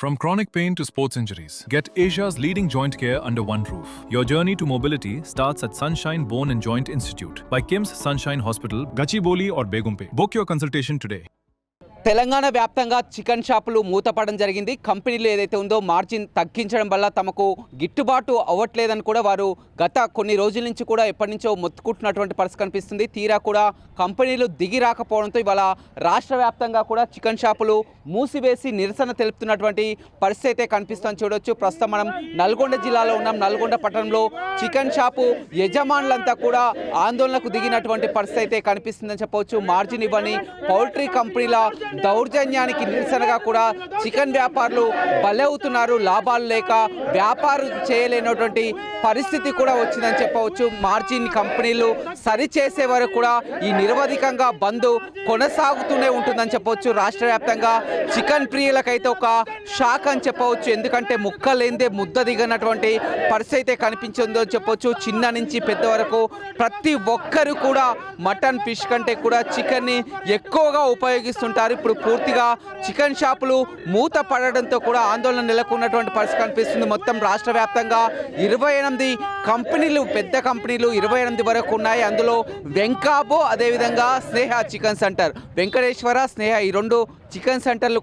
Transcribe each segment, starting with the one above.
From chronic pain to sports injuries, get Asia's leading joint care under one roof. Your journey to mobility starts at Sunshine Bone and Joint Institute by KIMS Sunshine Hospital, Gachibowli or Begumpe. Book your consultation today. Telangana వ్యాప్తంగా chicken షాపులు మూతపడడం జరిగింది. కంపెనీలు ఏదైతే ఉందో margin తగ్గించడం వల్ల తమకు గిట్టుబాటు అవ్వట్లేదని కూడా వారు గత కొన్ని రోజుల నుంచి కూడా ఎప్పటి నుంచో మొత్తుకుంటున్నటువంటి పరిస్థితి కనిపిస్తుంది. తీరా కూడా కంపెనీలు దిగి రాకపోవడంతో ఇవాళ రాష్ట్ర వ్యాప్తంగా కూడా చికెన్ షాపులు మూసివేసి నిరసన తెలుపుతున్నటువంటి పరిస్థితి అయితే కనిపిస్తుందని చూడొచ్చు. ప్రస్తుతం మనం నల్గొండ జిల్లాలో ఉన్నాం. నల్గొండ పట్టణంలో చికెన్ షాపు యజమానులంతా కూడా ఆందోళనకు దిగినటువంటి పరిస్థితి అయితే కనిపిస్తుందని చెప్పవచ్చు. మార్జిన్ ఇవ్వని పౌల్ట్రీ కంపెనీల దౌర్జన్యానికి నిరసనగా కూడా చికెన్ వ్యాపారులు బలవుతున్నారు. లాభాలు లేక వ్యాపారం చేయలేనటువంటి పరిస్థితి కూడా వచ్చిందని చెప్పవచ్చు. మార్జిన్ కంపెనీలు సరిచేసే వరకు కూడా ఈ నిరవధికంగా బంద్ కొనసాగుతూనే ఉంటుందని చెప్పవచ్చు. రాష్ట్ర వ్యాప్తంగా చికెన్ ప్రియులకైతే ఒక షాక్ అని చెప్పవచ్చు. ఎందుకంటే ముక్కలేందే ముద్ద దిగనటువంటి పరిస్థితి అయితే కనిపించిందో చెప్పవచ్చు. చిన్న నుంచి పెద్ద వరకు ప్రతి ఒక్కరు కూడా మటన్ ఫిష్ కంటే కూడా చికెన్ని ఎక్కువగా ఉపయోగిస్తుంటారు. ఇప్పుడు పూర్తిగా చికెన్ షాపులు మూత పడడంతో కూడా ఆందోళన నెలకొన్నటువంటి పరిస్థితి కనిపిస్తుంది. మొత్తం రాష్ట్ర వ్యాప్తంగా 28 కంపెనీలు, పెద్ద కంపెనీలు 28 వరకు ఉన్నాయి. అందులో వెంకాబో, అదేవిధంగా స్నేహ చికెన్ సెంటర్, వెంకటేశ్వర, స్నేహ ఈ 2 చికెన్ సెంటర్లు,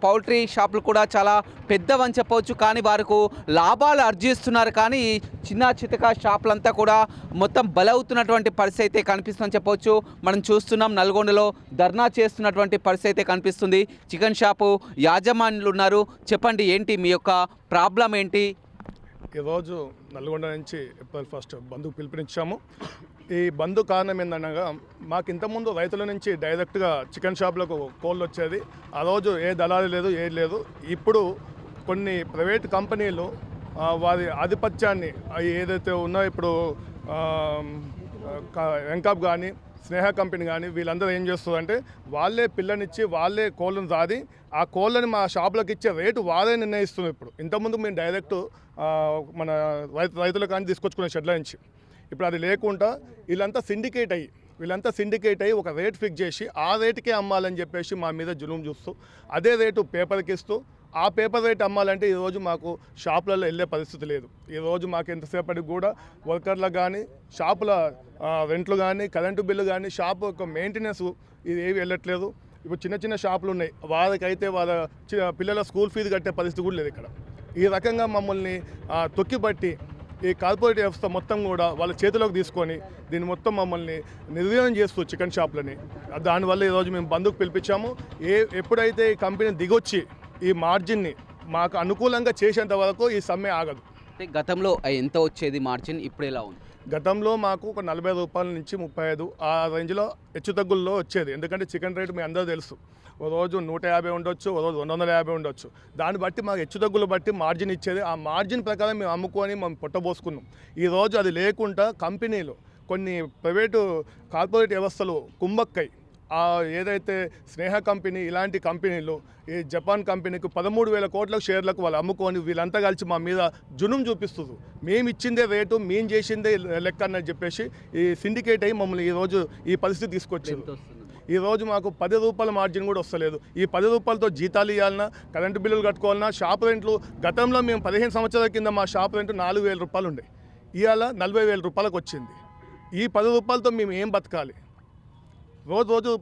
పౌల్ట్రీ షాపులు కూడా చాలా పెద్దవని చెప్పవచ్చు. కానీ వారికి లాభాలు ఆర్జిస్తున్నారు. కానీ చిన్న చితక షాపులంతా కూడా మొత్తం బలవుతున్నటువంటి పరిస్థితి అయితే కనిపిస్తుందని చెప్పవచ్చు. మనం చూస్తున్నాం నల్గొండలో ధర్నా చేస్తున్నటువంటి పరిస్థితి అయితే కనిపిస్తుంది. చికెన్ షాపు యాజమాన్యులు ఉన్నారు. చెప్పండి, ఏంటి మీ యొక్క ప్రాబ్లం ఏంటి? ఈరోజు నల్గొండ నుంచి ఏప్రిల్ 1 బంద్కు పిలుపునిచ్చాము. ఈ బంద్ కారణం ఏందనగా మాకు ఇంతకుముందు రైతుల నుంచి డైరెక్ట్గా చికెన్ షాపులకు కోళ్ళు వచ్చేది. ఆ రోజు ఏ దళాలు లేదు, ఏది లేదు. ఇప్పుడు కొన్ని ప్రైవేట్ కంపెనీలు వారి ఆధిపత్యాన్ని ఏదైతే ఉన్నాయో, ఇప్పుడు వెంకాబ్ కానీ స్నేహ కంపెనీ కానీ వీళ్ళందరూ ఏం చేస్తారంటే వాళ్ళే పిల్లనిచ్చి వాళ్ళే కోళ్ళను సాది ఆ కోళ్ళని మా షాపులకు ఇచ్చే రేటు వారే నిర్ణయిస్తున్నారు. ఇప్పుడు ఇంతకుముందు మేము డైరెక్ట్ మన రైతులకు కానీ తీసుకొచ్చుకునే షెడ్ల నుంచి, ఇప్పుడు అది లేకుండా వీళ్ళంతా సిండికేట్ అయ్యి ఒక రేట్ ఫిక్స్ చేసి ఆ రేటుకే అమ్మాలని చెప్పేసి మా మీద జులుం చూస్తూ అదే రేటు పేపర్కి ఇస్తూ ఆ పేపర్ రేట్ అమ్మాలంటే ఈరోజు మాకు షాపులలో వెళ్ళే పరిస్థితి లేదు. ఈరోజు మాకు ఎంతసేపటికి కూడా వర్కర్లకు కానీ షాపుల రెంట్లు కానీ కరెంటు బిల్లు కానీ షాపు యొక్క మెయింటెనెన్స్ ఇది ఏవి వెళ్ళట్లేదు. ఇప్పుడు చిన్న షాపులు ఉన్నాయి, వారికైతే వాళ్ళ పిల్లల స్కూల్ ఫీజు కట్టే పరిస్థితి కూడా లేదు ఇక్కడ. ఈ రకంగా మమ్మల్ని తొక్కిపట్టి ఈ కార్పొరేట్ వ్యవస్థ మొత్తం కూడా వాళ్ళ చేతిలోకి తీసుకొని దీన్ని మొత్తం మమ్మల్ని నిర్వీర్యం చేస్తూ చికెన్ షాపులని, దానివల్ల ఈరోజు మేము బంద్కు పిలిపించాము. ఎప్పుడైతే ఈ కంపెనీ దిగొచ్చి ఈ మార్జిన్ని మాకు అనుకూలంగా చేసేంత వరకు ఈ సమ్మె ఆగదు. గతంలో ఎంత వచ్చేది మార్జిన్, ఇప్పుడు ఎలా ఉంది? గతంలో మాకు ఒక 40 రూపాయల నుంచి 35 ఆ రేంజ్లో హెచ్చుతగ్గుల్లో వచ్చేది. ఎందుకంటే చికెన్ రేటు మీ అందరూ తెలుసు, ఓ రోజు 150 ఉండొచ్చు, ఓ రోజు 250 ఉండొచ్చు. దాన్ని బట్టి మాకు హెచ్చుతగ్గులు బట్టి మార్జిన్ ఇచ్చేది. ఆ మార్జిన్ ప్రకారం మేము అమ్ముకొని మేము పొట్టబోసుకున్నాం. ఈరోజు అది లేకుండా కంపెనీలు, కొన్ని ప్రైవేటు కార్పొరేట్ వ్యవస్థలు కుంభక్కై ఏదైతే స్నేహ కంపెనీ ఇలాంటి కంపెనీలు ఈ జపాన్ కంపెనీకి 13,000 కోట్ల షేర్లకు వాళ్ళు అమ్ముకొని వీళ్ళంతా కలిసి మా మీద జునుం చూపిస్తుంది. మేము ఇచ్చిందే రేటు, మేము చేసిందే లెక్క అని చెప్పేసి ఈ సిండికేట్ అయ్యి మమ్మల్ని ఈరోజు ఈ పరిస్థితి తీసుకొచ్చింది. ఈరోజు మాకు 10 రూపాయల మార్జిన్ కూడా వస్తలేదు. ఈ 10 రూపాయలతో జీతాలు ఇవ్వాలన్నా, కరెంటు బిల్లులు కట్టుకోవాలన్నా, షాప్ రెంట్లు గతంలో మేము 15 సంవత్సరాల కింద మా షాప్ రెంట్ 4,000 రూపాయలు ఉండే, ఇవాళ 40,000 రూపాయలకు వచ్చింది. ఈ 10 రూపాయలతో మేము ఏం బతకాలి?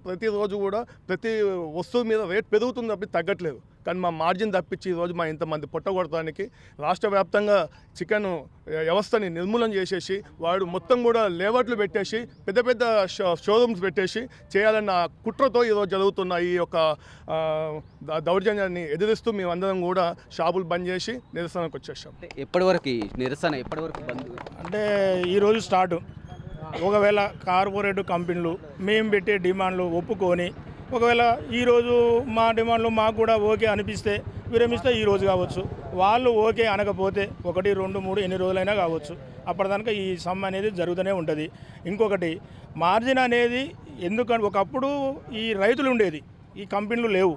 ప్రతిరోజు కూడా ప్రతి వస్తువు మీద రేట్ పెరుగుతుంది తప్పి తగ్గట్లేదు. కానీ మా మార్జిన్ తప్పించి ఈరోజు మా ఇంతమంది పొట్టగొడటానికి రాష్ట్ర వ్యాప్తంగా చికెన్ వ్యవస్థని నిర్మూలన చేసేసి వాడు మొత్తం కూడా లేఅవుట్లు పెట్టేసి పెద్ద షోరూమ్స్ పెట్టేసి చేయాలన్న కుట్రతో ఈరోజు జరుగుతున్న ఈ యొక్క దౌర్జన్యాన్ని ఎదిరిస్తూ మేమందరం కూడా షాపులు బంద్ చేసి నిరసనకు వచ్చేసాం. ఎప్పటివరకు నిరసన, ఎప్పటివరకు బంద్? అంటే ఈరోజు స్టార్ట్. ఒకవేళ కార్పొరేట్ కంపెనీలు మేము పెట్టే డిమాండ్లు ఒప్పుకొని, ఒకవేళ ఈరోజు మా డిమాండ్లు మాకు కూడా ఓకే అనిపిస్తే విరమిస్తే ఈరోజు కావచ్చు, వాళ్ళు ఓకే అనకపోతే 1, 2, 3 ఎన్ని రోజులైనా కావచ్చు. అప్పటిదాకా ఈ సమ్మె అనేది జరుగుతూనే ఉంటుంది. ఇంకొకటి మార్జిన్ అనేది ఎందుకంటే ఒకప్పుడు ఈ రైతులు ఉండేది, ఈ కంపెనీలు లేవు.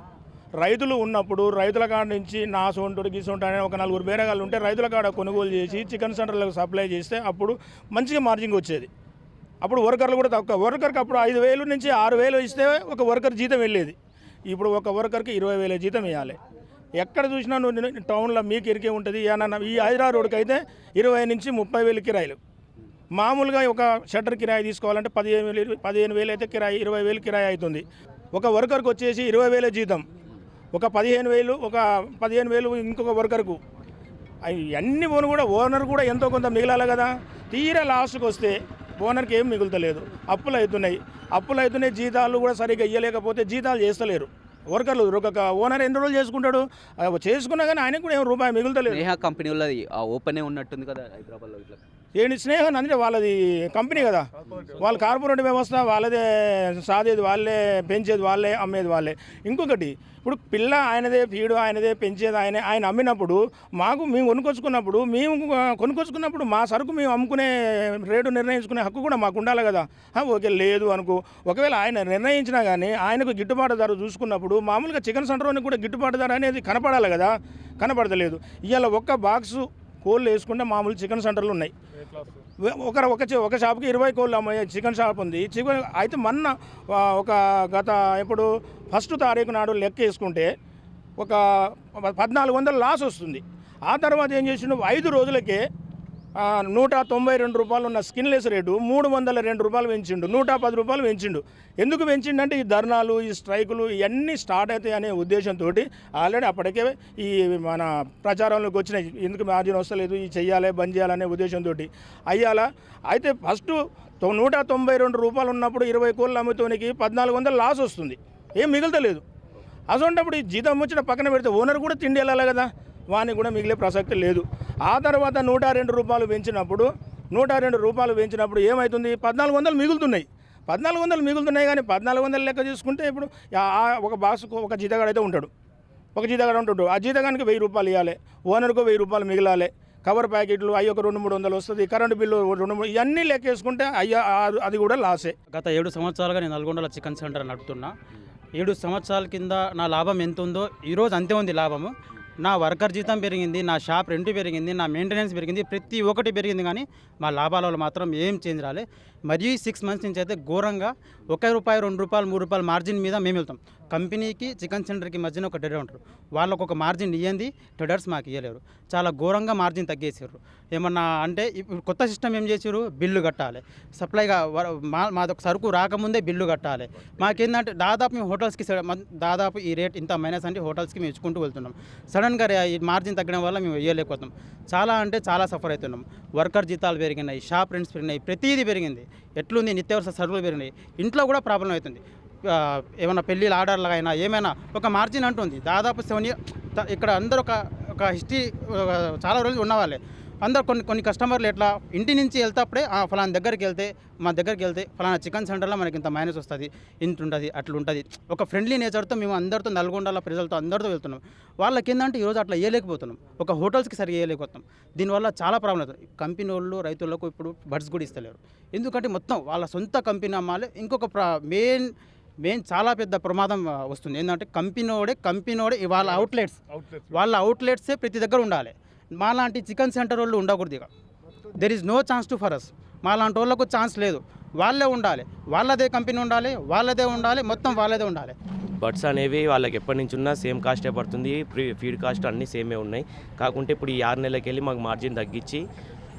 రైతులు ఉన్నప్పుడు రైతుల కాడ నుంచి నా సొంటుడు గీసొంటు అనే ఒక 4 బేరగాళ్ళు ఉంటే రైతుల కాడ కొనుగోలు చేసి చికెన్ సెంటర్లకు సప్లై చేస్తే అప్పుడు మంచిగా మార్జిన్ వచ్చేది. అప్పుడు వర్కర్లు కూడా తక్కువ, వర్కర్కి అప్పుడు 5,000 నుంచి 6,000 ఇస్తే ఒక వర్కర్ జీతం వెళ్ళేది. ఇప్పుడు ఒక వర్కర్కి 20,000 జీతం ఇవ్వాలి. ఎక్కడ చూసినా నువ్వు టౌన్లో మీకు ఇరికే ఉంటుంది. ఏమన్నా ఈ హైదరాబాద్ రోడ్కి అయితే 20 నుంచి 30,000 కిరాయిలు. మామూలుగా ఒక షట్టర్ కిరాయి తీసుకోవాలంటే 15,000 అయితే కిరాయి, 20,000 కిరాయి అవుతుంది. ఒక వర్కర్కి వచ్చేసి 20,000 జీతం, ఒక 15,000 ఇంకొక వర్కర్కు. అన్ని పోను కూడా ఓనర్ కూడా ఎంతో కొంత మిగలాలి కదా. తీరా లాస్ట్కి వస్తే ఓనర్కి ఏం మిగులుతలేదు, అప్పులు అవుతున్నాయి. జీతాలు కూడా సరిగ్గా ఇవ్వలేకపోతే జీతాలు చేస్తలేరు వర్కర్లు. ఒక ఓనర్ ఎన్ని రోజులు చేసుకుంటాడు, చేసుకున్నా కానీ ఆయనకు కూడా ఏం రూపాయి మిగులుతలేదు. స్నేహ కంపెనీ వాళ్ళది ఓపెనే ఉన్నట్టుంది కదా హైదరాబాద్లో. ఇట్లా ఏంటి స్నేహం అంటే వాళ్ళది కంపెనీ కదా, వాళ్ళ కార్పొరేట్ వ్యవస్థ వాళ్ళదే, సాదేది వాళ్ళే, పెంచేది వాళ్ళే, అమ్మేది వాళ్ళే. ఇంకొకటి ఇప్పుడు పిల్ల ఆయనదే, ఫీడు ఆయనదే, పెంచేది ఆయన అమ్మినప్పుడు మేము కొనుక్కొచ్చుకున్నప్పుడు మా సరుకు మేము అమ్ముకునే రేటు నిర్ణయించుకునే హక్కు కూడా మాకు ఉండాలి కదా. ఓకే లేదు అనుకో, ఒకవేళ ఆయన నిర్ణయించినా కానీ ఆయనకు గిట్టుబాటు ధర చూసుకున్నప్పుడు మామూలుగా చికెన్ సెంటర్లోని కూడా గిట్టుబాటు ధర అనేది కనపడాలి కదా, కనపడతలేదు. ఇవాళ ఒక్క బాక్సు కోళ్ళు వేసుకుంటే మామూలు చికెన్ సెంటర్లు ఉన్నాయి. ఒక షాప్కి 20 కోళ్ళు అమ్మే చికెన్ షాప్ ఉంది. చికెన్ అయితే మొన్న గత ఇప్పుడు 1 తారీఖు నాడు లెక్క వేసుకుంటే ఒక 1,400 లాస్ వస్తుంది. ఆ తర్వాత ఏం చేసిండు, 5 రోజులకే 192 రూపాయలు ఉన్న స్కిన్లెస్ రేటు 302 రూపాయలు పెంచిండు, 110 రూపాయలు పెంచిండు. ఎందుకు పెంచిండంటే ఈ ధర్నాలు, ఈ స్ట్రైకులు ఇవన్నీ స్టార్ట్ అవుతాయి అనే ఉద్దేశంతో ఆల్రెడీ అప్పటికే ఈ మన ప్రచారంలోకి వచ్చినాయి. ఎందుకు మార్జిన్ వస్తలేదు, ఈ చెయ్యాలి, బంద్ చేయాలనే ఉద్దేశంతో అయ్యాలా. అయితే ఫస్ట్ 192 రూపాయలు ఉన్నప్పుడు 20 కోళ్ళు అమ్ముతోనికి 1,400 లాస్ వస్తుంది, ఏం మిగులుతలేదు. అసొంటప్పుడు ఈ జీతం వచ్చిన పక్కన పెడితే ఓనర్ కూడా తిండి వెళ్ళాలి కదా, వానికి కూడా మిగిలే ప్రసక్తి లేదు. ఆ తర్వాత 102 రూపాయలు పెంచినప్పుడు ఏమవుతుంది, 1,400 మిగులుతున్నాయి. 1,400 మిగులుతున్నాయి కానీ 1,400 లెక్క చూసుకుంటే ఇప్పుడు ఒక బాక్స్కు ఒక జీతగాడు అయితే ఉంటాడు, ఆ జీతగానికి 1,000 రూపాయలు ఇవ్వాలి, ఓనర్కు 1,000 రూపాయలు మిగిలాలి. కవర్ ప్యాకెట్లు అవి ఒక 200-300 వస్తుంది, కరెంటు బిల్లు 200, ఇవన్నీ లెక్కేసుకుంటే అది కూడా లాసే. గత 7 సంవత్సరాలుగా నేను నల్గొండలో చికెన్ సెంటర్ నడుపుతున్నా. 7 సంవత్సరాల కింద నా లాభం ఎంత ఉందో ఈరోజు అంతే ఉంది లాభము. నా వర్కర్ జీతం పెరిగింది, నా షాప్ రెంట్ పెరిగింది, నా మెయింటెనెన్స్ పెరిగింది, ప్రతి ఒక్కటి పెరిగింది. కానీ మా లాభాలలో మాత్రం ఏం చేంజ్ రాలే. మరియు 6 మంత్స్ నుంచి అయితే ఘోరంగా ₹1, ₹2, ₹3 మార్జిన్ మీద మేము వెళ్తాం. కంపెనీకి చికెన్ సెంటర్కి మధ్యన ఒక ట్రేడర్ ఉంటారు, వాళ్ళకు ఒక మార్జిన్ ఇవ్వండి, ట్రేడర్స్ మాకు ఇవ్వలేరు. చాలా ఘోరంగా మార్జిన్ తగ్గేసారు. ఏమన్నా అంటే ఇప్పుడు కొత్త సిస్టమ్ ఏం చేసారు, బిల్లు కట్టాలి, సప్లైగా మాదొక సరుకు రాకముందే బిల్లు కట్టాలి. మాకేంటంటే దాదాపు మేము హోటల్స్కి దాదాపు ఈ రేట్ ఇంత మైనస్ అంటే హోటల్స్కి మేము ఇచ్చుకుంటూ వెళ్తున్నాం. సడన్గా ఈ మార్జిన్ తగ్గడం వల్ల మేము వేయలేకపోతున్నాం. చాలా సఫర్ అవుతున్నాం. వర్కర్ జీతాలు పెరిగినాయి, షాప్ రెంట్స్ పెరిగినాయి, ప్రతిదీ పెరిగింది. ఎట్లుంది, నిత్యావసర సరుకులు పెరిగినాయి. ఇంట్లో కూడా ప్రాబ్లం అవుతుంది. ఏమైనా పెళ్ళిళ్ళ ఆర్డర్లు అయినా ఏమైనా ఒక మార్జిన్ అంటుంది. దాదాపు 7 years ఇక్కడ అందరూ ఒక హిస్టరీ చాలా రోజులు ఉన్నవాళ్ళే. అందరూ కొన్ని కస్టమర్లు ఎట్లా ఇంటి నుంచి వెళ్తేప్పుడే ఫలానా దగ్గరికి వెళ్తే ఫలానా చికెన్ సెంటర్లో మనకి ఇంత మైనస్ వస్తుంది, ఇంత ఉంటుంది, అట్లుంటుంది. ఒక ఫ్రెండ్లీ నేచర్తో మేము అందరితో నల్గొండల ప్రజలతో అందరితో వెళ్తున్నాం. వాళ్ళకి ఏంటంటే ఈరోజు అట్లా వేయలేకపోతున్నాం, ఒక హోటల్స్కి సరిగ్గా వేయలేకపోతున్నాం. దీనివల్ల చాలా ప్రాబ్లం అవుతుంది. కంపెనీ వాళ్ళు రైతులకు ఇప్పుడు బడ్స్ కూడా ఇస్తలేరు, ఎందుకంటే మొత్తం వాళ్ళ సొంత కంపెనీ అమ్మాలి. ఇంకొక మెయిన్ చాలా పెద్ద ప్రమాదం వస్తుంది. ఏంటంటే కంపెనీడే వాళ్ళ అవుట్లెట్సే ప్రతి దగ్గర ఉండాలి. మాలాంటి చికెన్ సెంటర్ వాళ్ళు ఉండకూడదు. ఇక there is no chance to for us. మాలాంటి వాళ్ళకు ఛాన్స్ లేదు, వాళ్ళే ఉండాలి, వాళ్ళదే కంపెనీ ఉండాలి, మొత్తం వాళ్ళదే ఉండాలి. బడ్స్ అనేవి వాళ్ళకి ఎప్పటి నుంచి ఉన్నా సేమ్ కాస్టే పడుతుంది, ఫీడ్ కాస్ట్ అన్నీ సేమే ఉన్నాయి. కాకుంటే ఇప్పుడు ఈ 6 నెలలకి వెళ్ళి మాకు మార్జిన్ తగ్గించి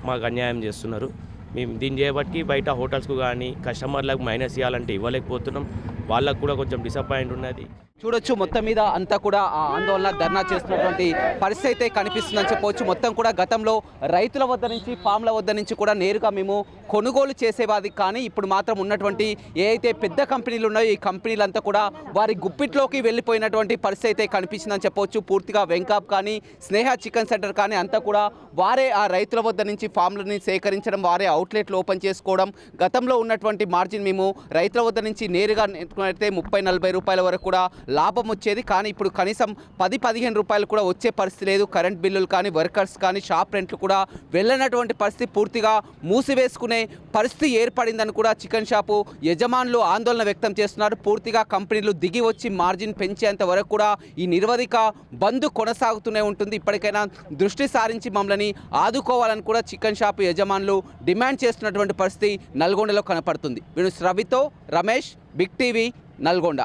మాకు అన్యాయం చేస్తున్నారు. మేము దీన్ని చేయబట్టి బయట హోటల్స్కు కానీ కస్టమర్లకు మైనస్ ఇవ్వాలంటే ఇవ్వలేకపోతున్నాం. వాళ్ళకు కూడా కొంచెం డిసప్పాయింట్ ఉన్నది. చూడొచ్చు, మొత్తం మీద అంతా కూడా ఆ ఆందోళన, ధర్నా చేస్తున్నటువంటి పరిస్థితి అయితే కనిపిస్తుందని చెప్పవచ్చు. మొత్తం కూడా గతంలో రైతుల వద్ద నుంచి, ఫామ్ల వద్ద నుంచి కూడా నేరుగా మేము కొనుగోలు చేసేవాది. కానీ ఇప్పుడు మాత్రం ఉన్నటువంటి ఏ అయితే పెద్ద కంపెనీలు ఉన్నాయో ఈ కంపెనీలంతా కూడా వారి గుప్పిట్లోకి వెళ్ళిపోయినటువంటి పరిస్థితి అయితే కనిపిస్తుందని చెప్పవచ్చు. పూర్తిగా వెంకాప్ కానీ, స్నేహ చికెన్ సెంటర్ కానీ అంతా కూడా వారే ఆ రైతుల వద్ద నుంచి ఫామ్లని సేకరించడం, వారే అవుట్లెట్లు ఓపెన్ చేసుకోవడం. గతంలో ఉన్నటువంటి మార్జిన్ మేము రైతుల వద్ద నుంచి నేరుగా నెట్టుకున్నట్లయితే ₹30-40 వరకు కూడా లాభం వచ్చేది. కానీ ఇప్పుడు కనీసం ₹10-15 రూపాయలు కూడా వచ్చే పరిస్థితి లేదు. కరెంట్ బిల్లులు కానీ, వర్కర్స్ కానీ, షాప్ రెంట్లు కూడా వెళ్ళనటువంటి పరిస్థితి, పూర్తిగా మూసివేసుకునే పరిస్థితి ఏర్పడిందని కూడా చికెన్ షాపు యజమానులు ఆందోళన వ్యక్తం చేస్తున్నారు. పూర్తిగా కంపెనీలు దిగి వచ్చి మార్జిన్ పెంచేంత వరకు కూడా ఈ నిరవధిక బంద్ కొనసాగుతూనే ఉంటుంది. ఇప్పటికైనా దృష్టి సారించి మమ్మల్ని ఆదుకోవాలని కూడా చికెన్ షాపు యజమానులు డిమాండ్ చేస్తున్నటువంటి పరిస్థితి నల్గొండలో కనపడుతుంది. వీడు రవితో రమేష్, బిగ్ టీవీ, నల్గొండ.